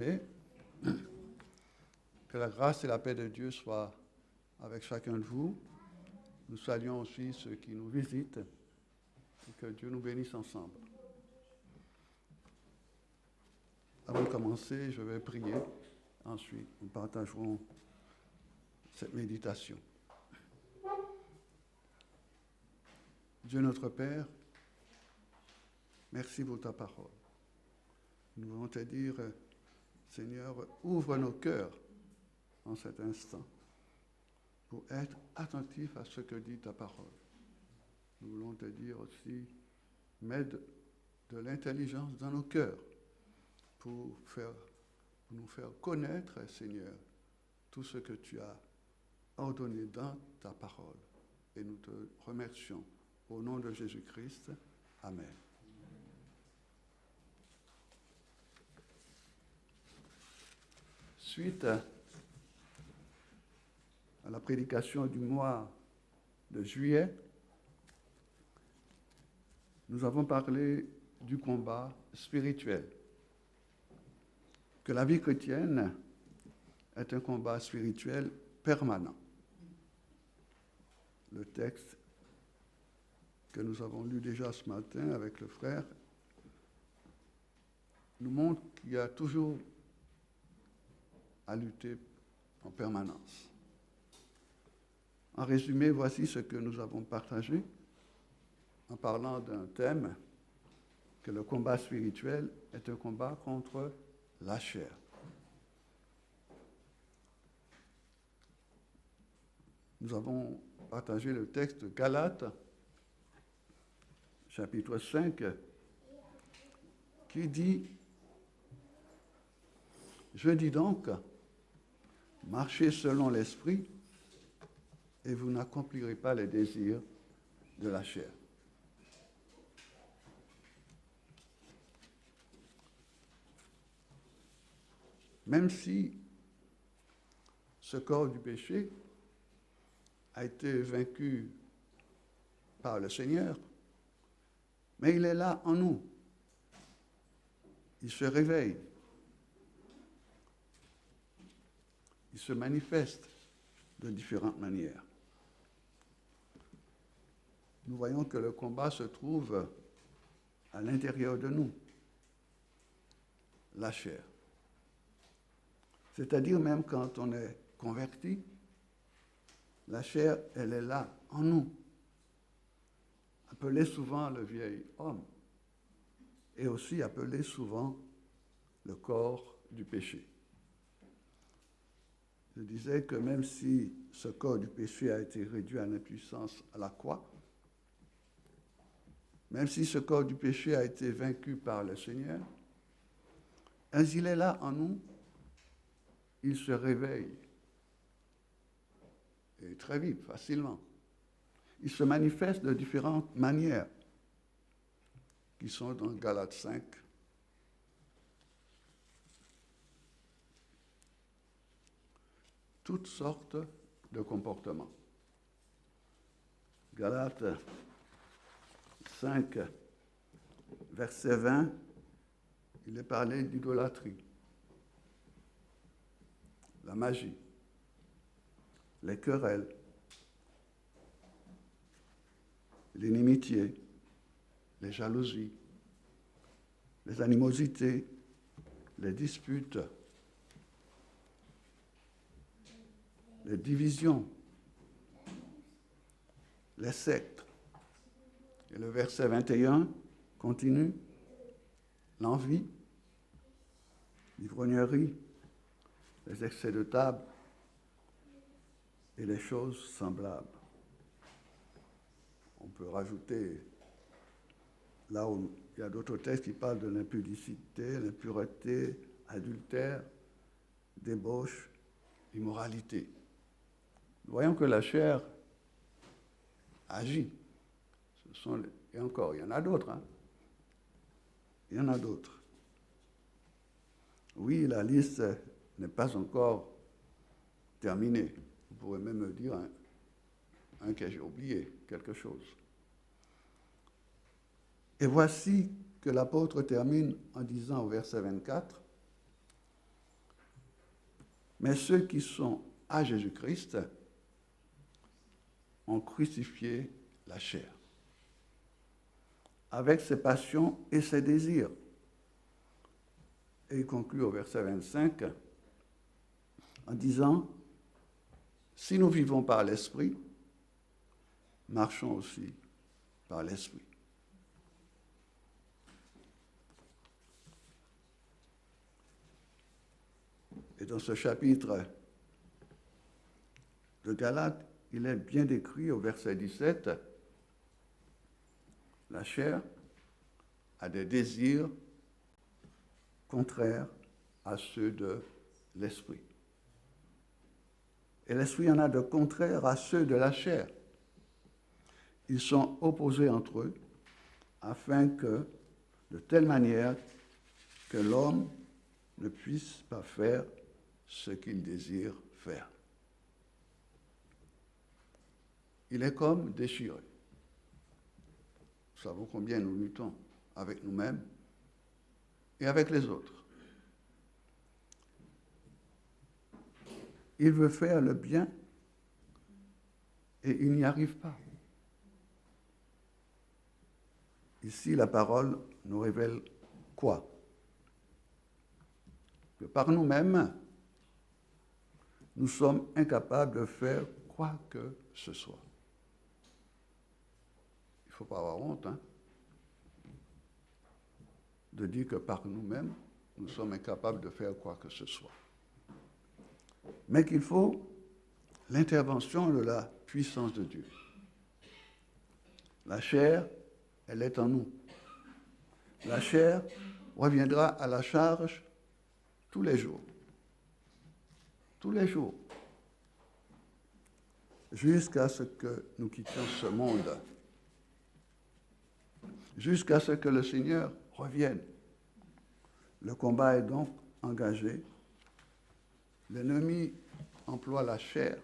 Et que la grâce et la paix de Dieu soient avec chacun de vous. Nous saluons aussi ceux qui nous visitent et que Dieu nous bénisse ensemble. Avant de commencer, je vais prier. Ensuite, nous partagerons cette méditation. Dieu notre Père, merci pour ta parole. Nous voulons te dire, Seigneur, ouvre nos cœurs en cet instant pour être attentifs à ce que dit ta parole. Nous voulons te dire aussi, mets de l'intelligence dans nos cœurs pour nous faire connaître, Seigneur, tout ce que tu as ordonné dans ta parole. Et nous te remercions au nom de Jésus-Christ. Amen. Suite à la prédication du mois de juillet, nous avons parlé du combat spirituel. Que la vie chrétienne est un combat spirituel permanent. Le texte que nous avons lu déjà ce matin avec le frère nous montre qu'il y a toujours à lutter en permanence. En résumé, voici ce que nous avons partagé en parlant d'un thème que le combat spirituel est un combat contre la chair. Nous avons partagé le texte de Galates, chapitre 5, qui dit « Je dis donc, marchez selon l'esprit, et vous n'accomplirez pas les désirs de la chair. » Même si ce corps du péché a été vaincu par le Seigneur, mais il est là en nous. Il se réveille. Il se manifeste de différentes manières. Nous voyons que le combat se trouve à l'intérieur de nous, la chair. C'est-à-dire même quand on est converti, la chair, elle est là en nous, appelée souvent le vieil homme, et aussi appelée souvent le corps du péché. Je disais que même si ce corps du péché a été réduit à l'impuissance à la croix, même si ce corps du péché a été vaincu par le Seigneur, il est là en nous, il se réveille, et très vite, facilement. Il se manifeste de différentes manières, qui sont dans Galates 5. Toutes sortes de comportements. Galates 5, verset 20, il est parlé d'idolâtrie, la magie, les querelles, l'inimitié, les jalousies, les animosités, les disputes, les divisions, les sectes. Et le verset 21 continue, l'envie, l'ivrognerie, les excès de table et les choses semblables. On peut rajouter, là où il y a d'autres textes qui parlent de l'impudicité, l'impureté, adultère, débauche, immoralité. Nous voyons que la chair agit. Et encore, il y en a d'autres. Il y en a d'autres. Oui, la liste n'est pas encore terminée. Vous pourrez même me dire un que j'ai oublié, quelque chose. Et voici que l'apôtre termine en disant au verset 24, Mais ceux qui sont à Jésus-Christ ont crucifié la chair, avec ses passions et ses désirs. Et il conclut au verset 25 en disant, si nous vivons par l'Esprit, marchons aussi par l'Esprit. Et dans ce chapitre de Galates, il est bien décrit au verset 17, la chair a des désirs contraires à ceux de l'esprit. Et l'esprit en a de contraires à ceux de la chair. Ils sont opposés entre eux afin que, de telle manière que l'homme ne puisse pas faire ce qu'il désire faire. Il est comme déchiré. Nous savons combien nous luttons avec nous-mêmes et avec les autres. Il veut faire le bien et il n'y arrive pas. Ici, la parole nous révèle quoi? Que par nous-mêmes, nous sommes incapables de faire quoi que ce soit. Il ne faut pas avoir honte, de dire que par nous-mêmes, nous sommes incapables de faire quoi que ce soit. Mais qu'il faut l'intervention de la puissance de Dieu. La chair, elle est en nous. La chair reviendra à la charge tous les jours. Tous les jours. Jusqu'à ce que nous quittions ce monde. Jusqu'à ce que le Seigneur revienne. Le combat est donc engagé. L'ennemi emploie la chair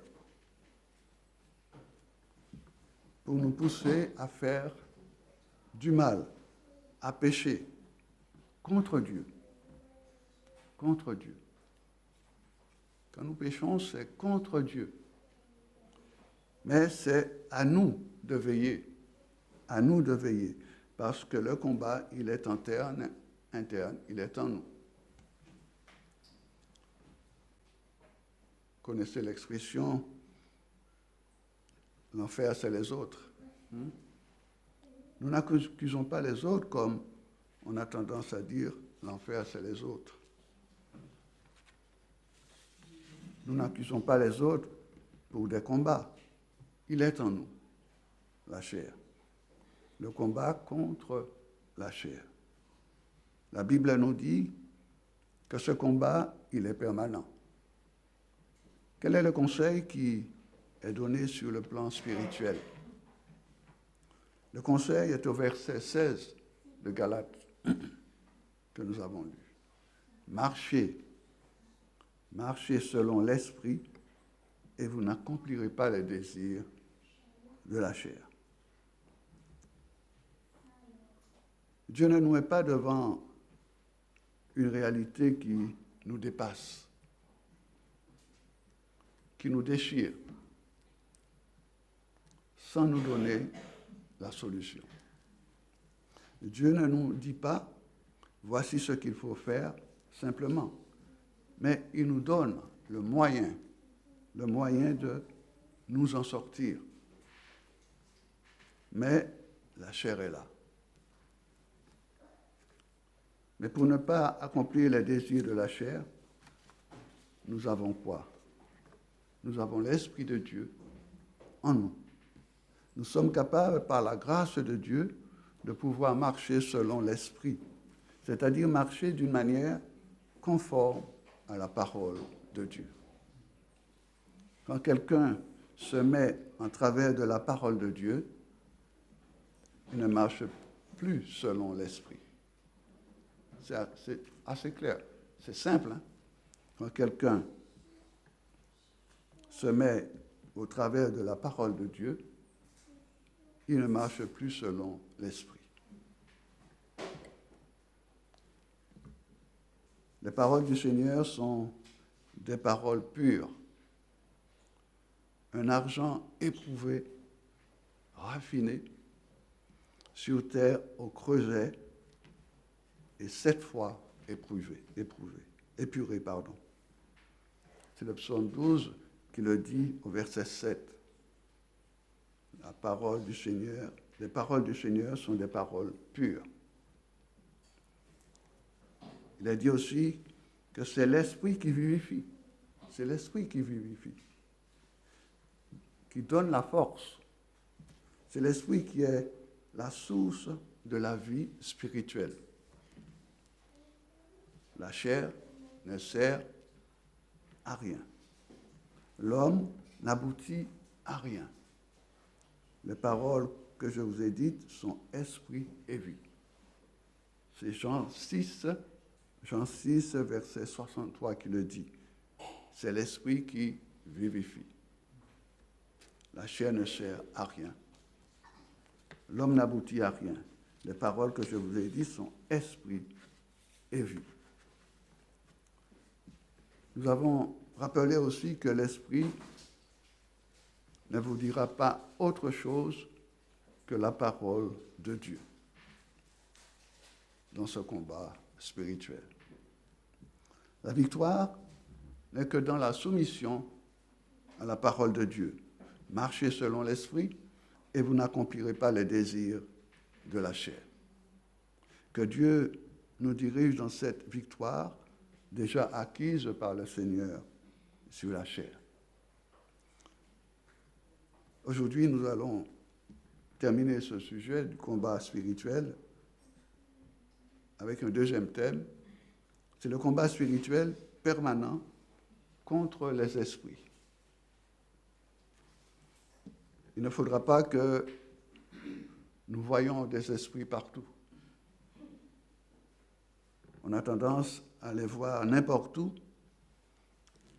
pour nous pousser à faire du mal, à pécher contre Dieu. Contre Dieu. Quand nous péchons, c'est contre Dieu. Mais c'est à nous de veiller. À nous de veiller. Parce que le combat, il est interne, il est en nous. Vous connaissez l'expression « l'enfer, c'est les autres ». Nous n'accusons pas les autres comme on a tendance à dire « l'enfer, c'est les autres ». Nous n'accusons pas les autres pour des combats. Il est en nous, la chair. Le combat contre la chair. La Bible nous dit que ce combat, il est permanent. Quel est le conseil qui est donné sur le plan spirituel? Le conseil est au verset 16 de Galates que nous avons lu. Marchez selon l'esprit et vous n'accomplirez pas les désirs de la chair. Dieu ne nous met pas devant une réalité qui nous dépasse, qui nous déchire, sans nous donner la solution. Dieu ne nous dit pas, voici ce qu'il faut faire simplement, mais il nous donne le moyen de nous en sortir. Mais la chair est là. Mais pour ne pas accomplir les désirs de la chair, nous avons quoi? Nous avons l'Esprit de Dieu en nous. Nous sommes capables, par la grâce de Dieu, de pouvoir marcher selon l'Esprit, c'est-à-dire marcher d'une manière conforme à la parole de Dieu. Quand quelqu'un se met en travers de la parole de Dieu, il ne marche plus selon l'Esprit. C'est assez clair. C'est simple. Quand quelqu'un se met au travers de la parole de Dieu, il ne marche plus selon l'Esprit. Les paroles du Seigneur sont des paroles pures, un argent éprouvé, raffiné, sur terre au creuset, et 7 fois épuré. C'est le psaume 12 qui le dit au verset 7. La parole du Seigneur, les paroles du Seigneur sont des paroles pures. Il a dit aussi que c'est l'Esprit qui vivifie. C'est l'Esprit qui vivifie, qui donne la force. C'est l'Esprit qui est la source de la vie spirituelle. La chair ne sert à rien. L'homme n'aboutit à rien. Les paroles que je vous ai dites sont esprit et vie. C'est Jean 6, verset 63 qui le dit. C'est l'esprit qui vivifie. La chair ne sert à rien. L'homme n'aboutit à rien. Les paroles que je vous ai dites sont esprit et vie. Nous avons rappelé aussi que l'esprit ne vous dira pas autre chose que la parole de Dieu dans ce combat spirituel. La victoire n'est que dans la soumission à la parole de Dieu. Marchez selon l'esprit et vous n'accomplirez pas les désirs de la chair. Que Dieu nous dirige dans cette victoire déjà acquise par le Seigneur sur la chair. Aujourd'hui, nous allons terminer ce sujet du combat spirituel avec un deuxième thème. C'est le combat spirituel permanent contre les esprits. Il ne faudra pas que nous voyions des esprits partout. On a tendance à les voir n'importe où,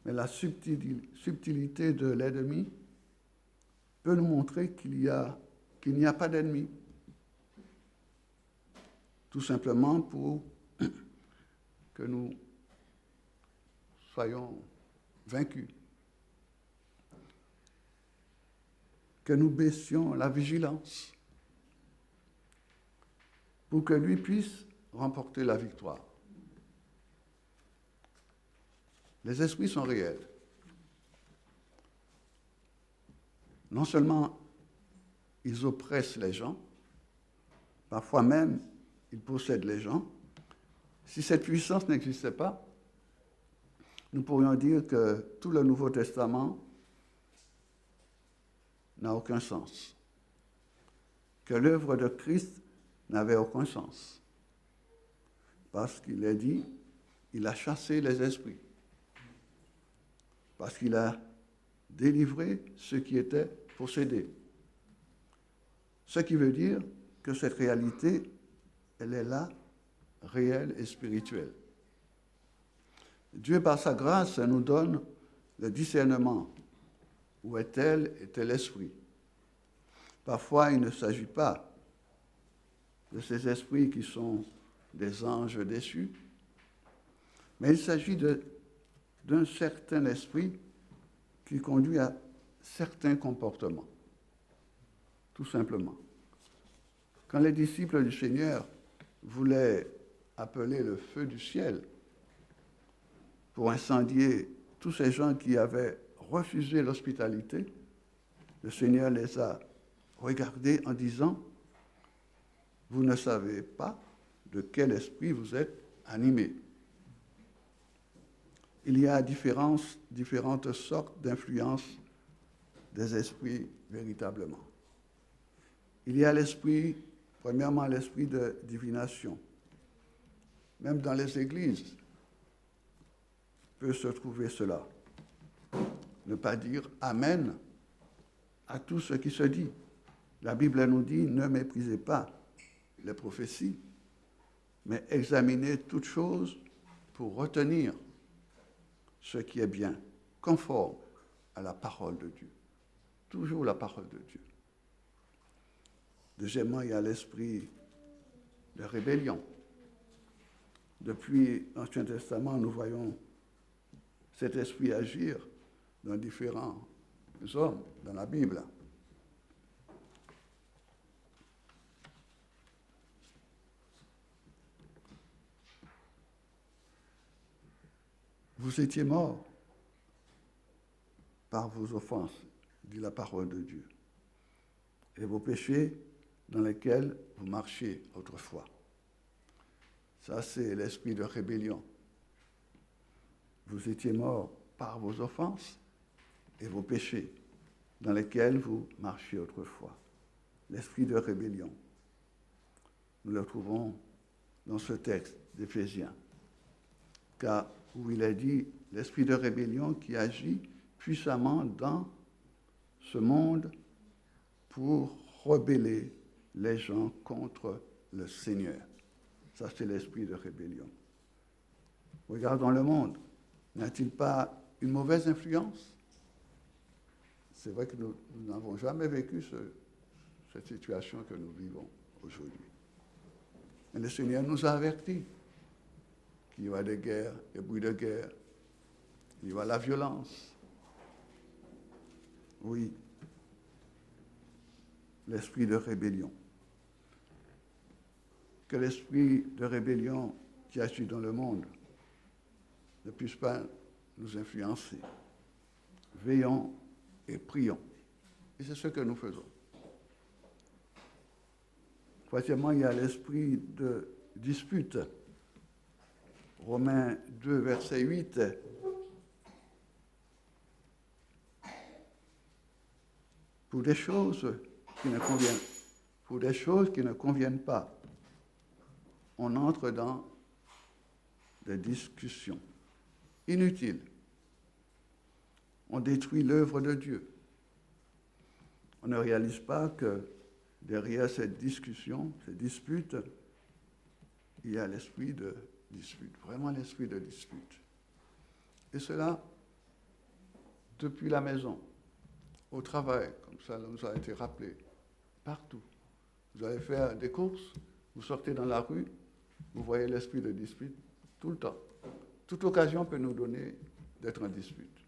mais la subtilité de l'ennemi peut nous montrer qu'il n'y a pas d'ennemi. Tout simplement pour que nous soyons vaincus. Que nous baissions la vigilance pour que lui puisse remporter la victoire. Les esprits sont réels. Non seulement ils oppressent les gens, parfois même ils possèdent les gens. Si cette puissance n'existait pas, nous pourrions dire que tout le Nouveau Testament n'a aucun sens, que l'œuvre de Christ n'avait aucun sens, parce qu'il est dit, il a chassé les esprits, parce qu'il a délivré ceux qui étaient possédés. Ce qui veut dire que cette réalité, elle est là, réelle et spirituelle. Dieu, par sa grâce, nous donne le discernement. Où est-elle et tel esprit? Parfois, il ne s'agit pas de ces esprits qui sont des anges déçus, mais il s'agit d'un certain esprit qui conduit à certains comportements, tout simplement. Quand les disciples du Seigneur voulaient appeler le feu du ciel pour incendier tous ces gens qui avaient refusé l'hospitalité, le Seigneur les a regardés en disant « Vous ne savez pas de quel esprit vous êtes animés. » Il y a différentes sortes d'influences des esprits véritablement. Il y a l'esprit, premièrement l'esprit de divination. Même dans les églises peut se trouver cela. Ne pas dire Amen à tout ce qui se dit. La Bible nous dit, ne méprisez pas les prophéties, mais examinez toutes choses pour retenir ce qui est bien, conforme à la parole de Dieu. Toujours la parole de Dieu. Deuxièmement, il y a l'esprit de rébellion. Depuis l'Ancien Testament, nous voyons cet esprit agir dans différents hommes dans la Bible. Vous étiez morts par vos offenses, dit la parole de Dieu, et vos péchés dans lesquels vous marchiez autrefois. Ça, c'est l'esprit de rébellion. Vous étiez morts par vos offenses et vos péchés dans lesquels vous marchiez autrefois. L'esprit de rébellion. Nous le trouvons dans ce texte d'Éphésiens, car où il est dit l'esprit de rébellion qui agit puissamment dans ce monde pour rebeller les gens contre le Seigneur. Ça, c'est l'esprit de rébellion. Regardons le monde. N'a-t-il pas une mauvaise influence? C'est vrai que nous n'avons jamais vécu cette situation que nous vivons aujourd'hui. Mais le Seigneur nous a avertis qu'il y aura des guerres, des bruits de guerre, il y aura la violence. Oui, l'esprit de rébellion. Que l'esprit de rébellion qui agit dans le monde ne puisse pas nous influencer. Veillons et prions. Et c'est ce que nous faisons. Troisièmement, il y a l'esprit de dispute. Romains 2, verset 8. Pour des choses qui ne conviennent pas, on entre dans des discussions inutiles. On détruit l'œuvre de Dieu. On ne réalise pas que derrière cette discussion, cette dispute, il y a l'esprit de dispute, vraiment l'esprit de dispute. Et cela, depuis la maison, au travail, comme ça nous a été rappelé, partout. Vous allez faire des courses, vous sortez dans la rue, vous voyez l'esprit de dispute tout le temps. Toute occasion peut nous donner d'être en dispute.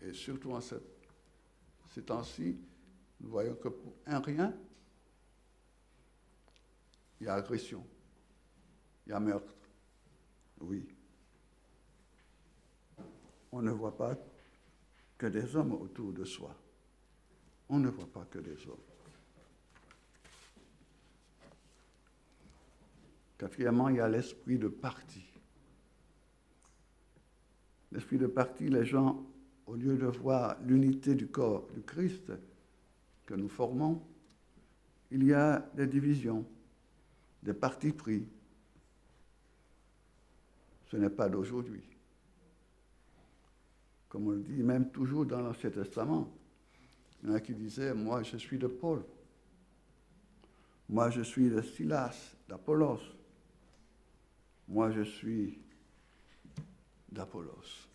Et surtout en ces temps-ci, nous voyons que pour un rien, il y a agression, il y a meurtre. Oui. On ne voit pas que des hommes autour de soi. On ne voit pas que des hommes. Quatrièmement, il y a l'esprit de parti. L'esprit de parti, les gens, au lieu de voir l'unité du corps du Christ que nous formons, il y a des divisions, des partis pris. Ce n'est pas d'aujourd'hui. Comme on le dit même toujours dans l'Ancien Testament, il y en a qui disaient « Moi, je suis de Paul. Moi, je suis de Silas, d'Apollos. Moi, je suis d'Apollos. »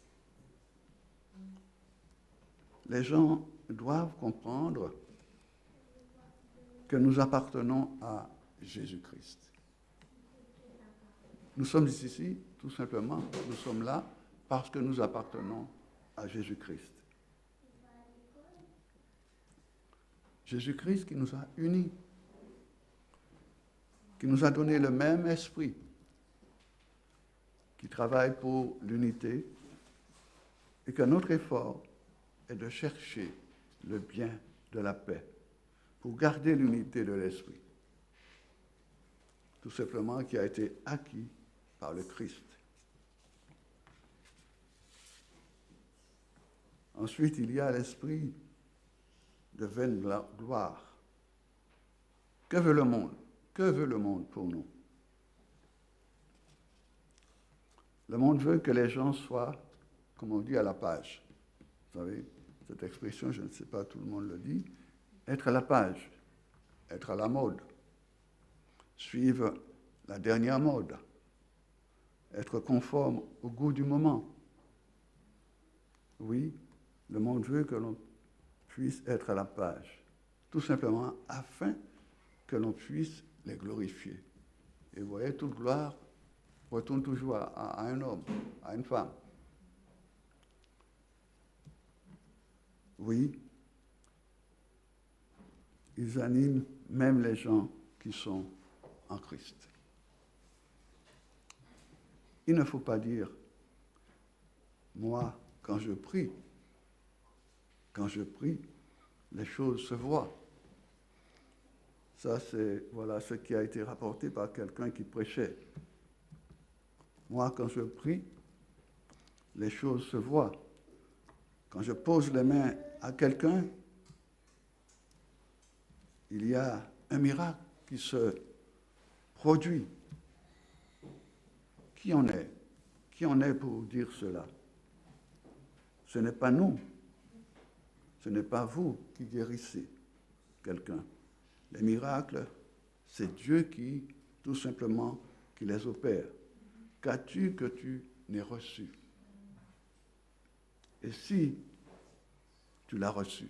Les gens doivent comprendre que nous appartenons à Jésus-Christ. Nous sommes ici, tout simplement, nous sommes là parce que nous appartenons à Jésus-Christ. Jésus-Christ qui nous a unis, qui nous a donné le même esprit, qui travaille pour l'unité, et que notre effort est de chercher le bien de la paix, pour garder l'unité de l'esprit. Tout simplement qui a été acquis par le Christ. Ensuite, il y a l'esprit de vaine gloire. Que veut le monde? Que veut le monde pour nous? Le monde veut que les gens soient, comme on dit, à la page. Vous savez, cette expression, je ne sais pas, tout le monde le dit, être à la page, être à la mode, suivre la dernière mode, être conforme au goût du moment. Oui, le monde veut que l'on puisse être à la page, tout simplement afin que l'on puisse les glorifier. Et vous voyez, toute gloire retourne toujours à un homme, à une femme. Oui, ils animent même les gens qui sont en Christ. Il ne faut pas dire, moi, quand je prie, les choses se voient. Ça, c'est voilà ce qui a été rapporté par quelqu'un qui prêchait. Moi, quand je prie, les choses se voient. Quand je pose les mains à quelqu'un, il y a un miracle qui se produit. Qui en est? Qui en est pour dire cela? Ce n'est pas nous. Ce n'est pas vous qui guérissez quelqu'un. Les miracles, c'est Dieu qui, tout simplement, qui les opère. Qu'as-tu que tu n'aies reçu? Et si tu l'as reçu,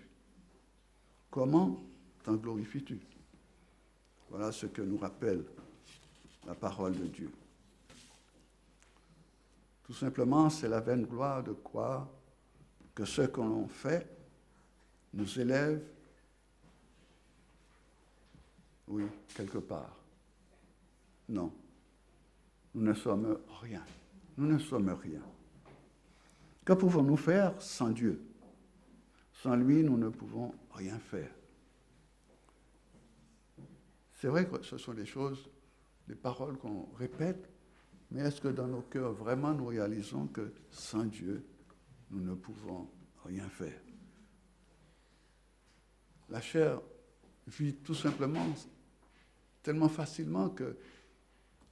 comment t'en glorifies-tu? Voilà ce que nous rappelle la parole de Dieu. Tout simplement, c'est la vaine gloire de croire que ce que l'on fait nous élève, oui, quelque part. Non, nous ne sommes rien. Nous ne sommes rien. Que pouvons-nous faire sans Dieu? Sans lui, nous ne pouvons rien faire. C'est vrai que ce sont des choses, des paroles qu'on répète, mais est-ce que dans nos cœurs, vraiment, nous réalisons que sans Dieu, nous ne pouvons rien faire? La chair vit tout simplement, tellement facilement que,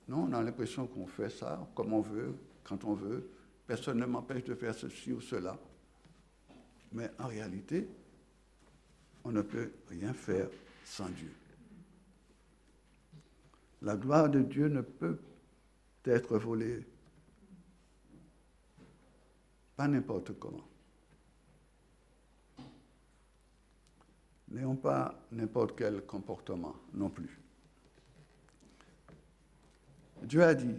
non, on a l'impression qu'on fait ça comme on veut, quand on veut. Personne ne m'empêche de faire ceci ou cela. Mais en réalité, on ne peut rien faire sans Dieu. La gloire de Dieu ne peut être volée pas n'importe comment. N'ayons pas n'importe quel comportement non plus. Dieu a dit,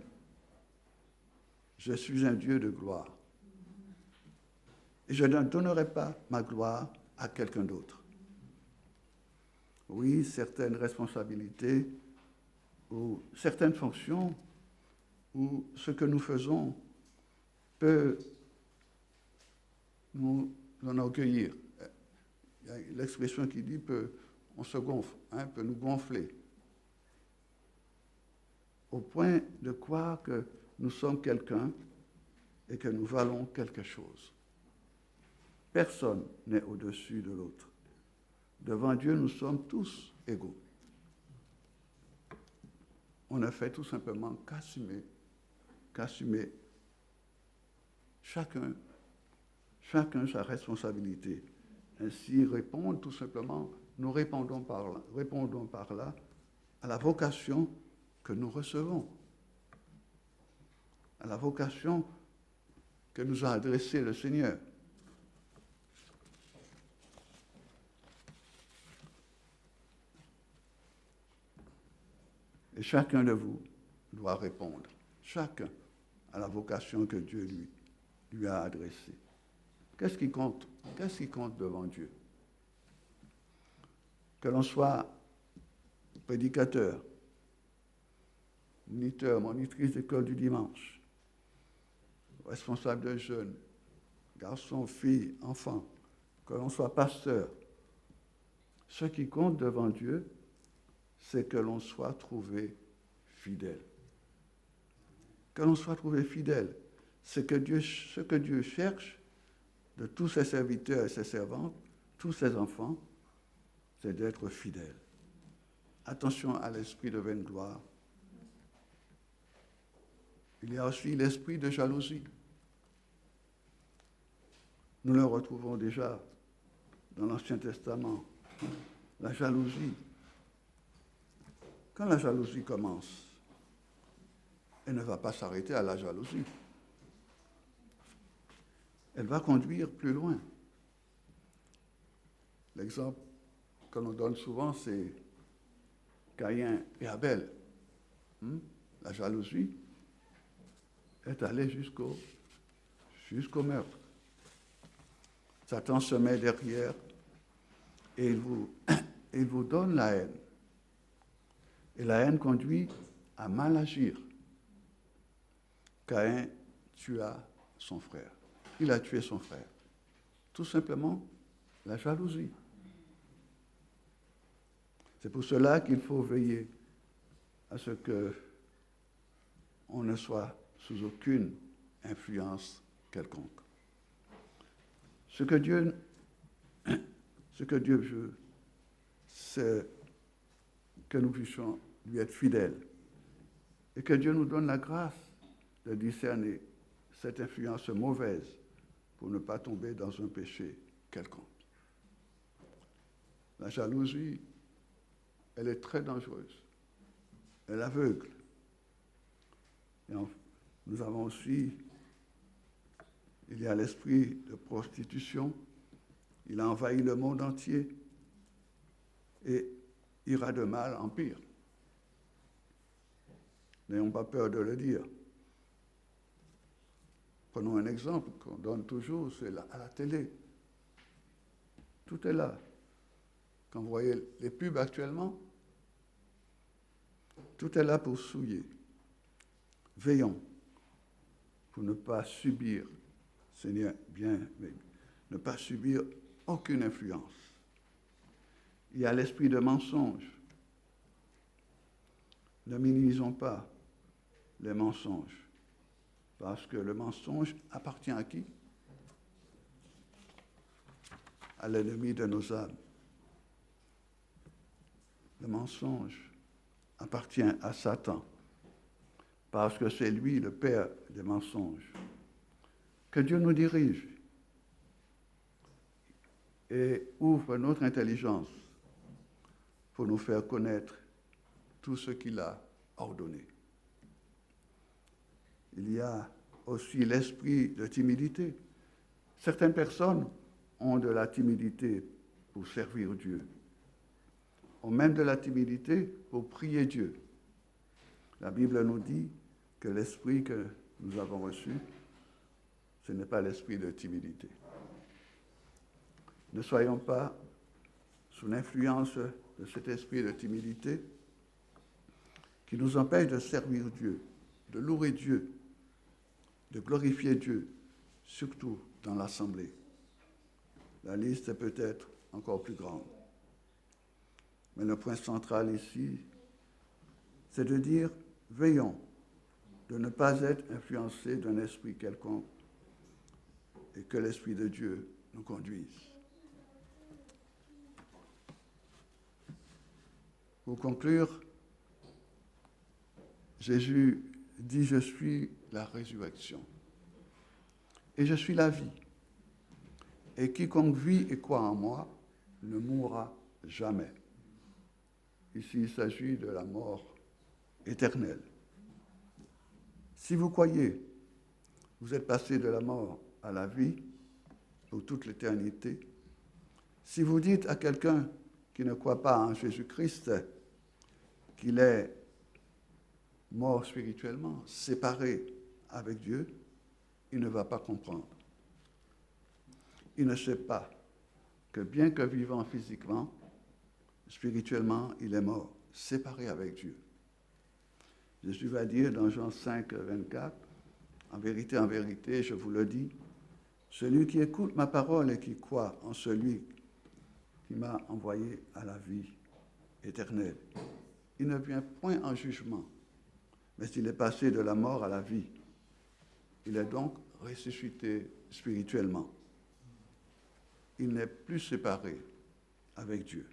je suis un Dieu de gloire. Et je ne donnerai pas ma gloire à quelqu'un d'autre. Oui, certaines responsabilités ou certaines fonctions ou ce que nous faisons peut nous enorgueillir. Il y a l'expression qui dit on se gonfle, peut nous gonfler. Au point de croire que nous sommes quelqu'un et que nous valons quelque chose. Personne n'est au-dessus de l'autre. Devant Dieu, nous sommes tous égaux. On ne fait tout simplement qu'assumer chacun sa responsabilité. Ainsi, répondre tout simplement, nous répondons par là à la vocation que nous recevons, à la vocation que nous a adressée le Seigneur. Et chacun de vous doit répondre, chacun à la vocation que Dieu lui a adressée. Qu'est-ce qui compte? Qu'est-ce qui compte devant Dieu? Que l'on soit prédicateur, moniteur, monitrice d'école du dimanche, responsable de jeunes, garçons, filles, enfants, que l'on soit pasteur. Ce qui compte devant Dieu, c'est que l'on soit trouvé fidèle. Que l'on soit trouvé fidèle. Ce que Dieu cherche de tous ses serviteurs et ses servantes, tous ses enfants, c'est d'être fidèle. Attention à l'esprit de vaine gloire. Il y a aussi l'esprit de jalousie. Nous le retrouvons déjà dans l'Ancien Testament. La jalousie. Quand la jalousie commence, elle ne va pas s'arrêter à la jalousie. Elle va conduire plus loin. L'exemple que l'on donne souvent, c'est Caïn et Abel. La jalousie est allée jusqu'au meurtre. Satan se met derrière et il vous donne la haine. Et la haine conduit à mal agir. Caïn tua son frère. Il a tué son frère. Tout simplement, la jalousie. C'est pour cela qu'il faut veiller à ce qu'on ne soit sous aucune influence quelconque. Ce que Dieu veut, c'est que nous puissions lui être fidèles et que Dieu nous donne la grâce de discerner cette influence mauvaise pour ne pas tomber dans un péché quelconque. La jalousie, elle est très dangereuse. Elle aveugle. Et nous avons aussi, il y a l'esprit de prostitution. Il a envahi le monde entier et ira de mal en pire. N'ayons pas peur de le dire. Prenons un exemple qu'on donne toujours, c'est à la télé. Tout est là. Quand vous voyez les pubs actuellement, tout est là pour souiller. Veillons pour ne pas subir, Seigneur, bien, mais ne pas subir aucune influence. Il y a l'esprit de mensonge. Ne minimisons pas les mensonges, parce que le mensonge appartient à qui? À l'ennemi de nos âmes. Le mensonge appartient à Satan, parce que c'est lui le père des mensonges. Que Dieu nous dirige et ouvre notre intelligence pour nous faire connaître tout ce qu'il a ordonné. Il y a aussi l'esprit de timidité. Certaines personnes ont de la timidité pour servir Dieu, ont même de la timidité pour prier Dieu. La Bible nous dit que l'esprit que nous avons reçu, ce n'est pas l'esprit de timidité. Ne soyons pas sous l'influence de cet esprit de timidité qui nous empêche de servir Dieu, de louer Dieu, de glorifier Dieu, surtout dans l'assemblée. La liste est peut-être encore plus grande. Mais le point central ici, c'est de dire, veillons de ne pas être influencés d'un esprit quelconque et que l'Esprit de Dieu nous conduise. Pour conclure, Jésus dit, je suis la résurrection et je suis la vie. Et quiconque vit et croit en moi ne mourra jamais. Ici, il s'agit de la mort éternelle. Si vous croyez, vous êtes passé de la mort à la vie pour toute l'éternité. Si vous dites à quelqu'un qui ne croit pas en Jésus-Christ qu'il est mort spirituellement, séparé avec Dieu, il ne va pas comprendre. Il ne sait pas que bien que vivant physiquement, spirituellement, il est mort, séparé avec Dieu. Jésus va dire dans Jean 5, 24, en vérité, je vous le dis, celui qui écoute ma parole et qui croit en celui qui m'a envoyé à la vie éternelle, il ne vient point en jugement, mais il est passé de la mort à la vie. Il est donc ressuscité spirituellement. Il n'est plus séparé avec Dieu.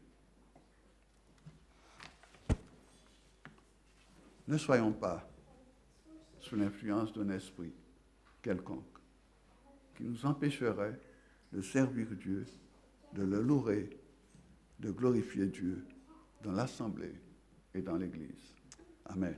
Ne soyons pas sous l'influence d'un esprit quelconque qui nous empêcherait de servir Dieu, de le louer, de glorifier Dieu dans l'assemblée et dans l'Église. Amen.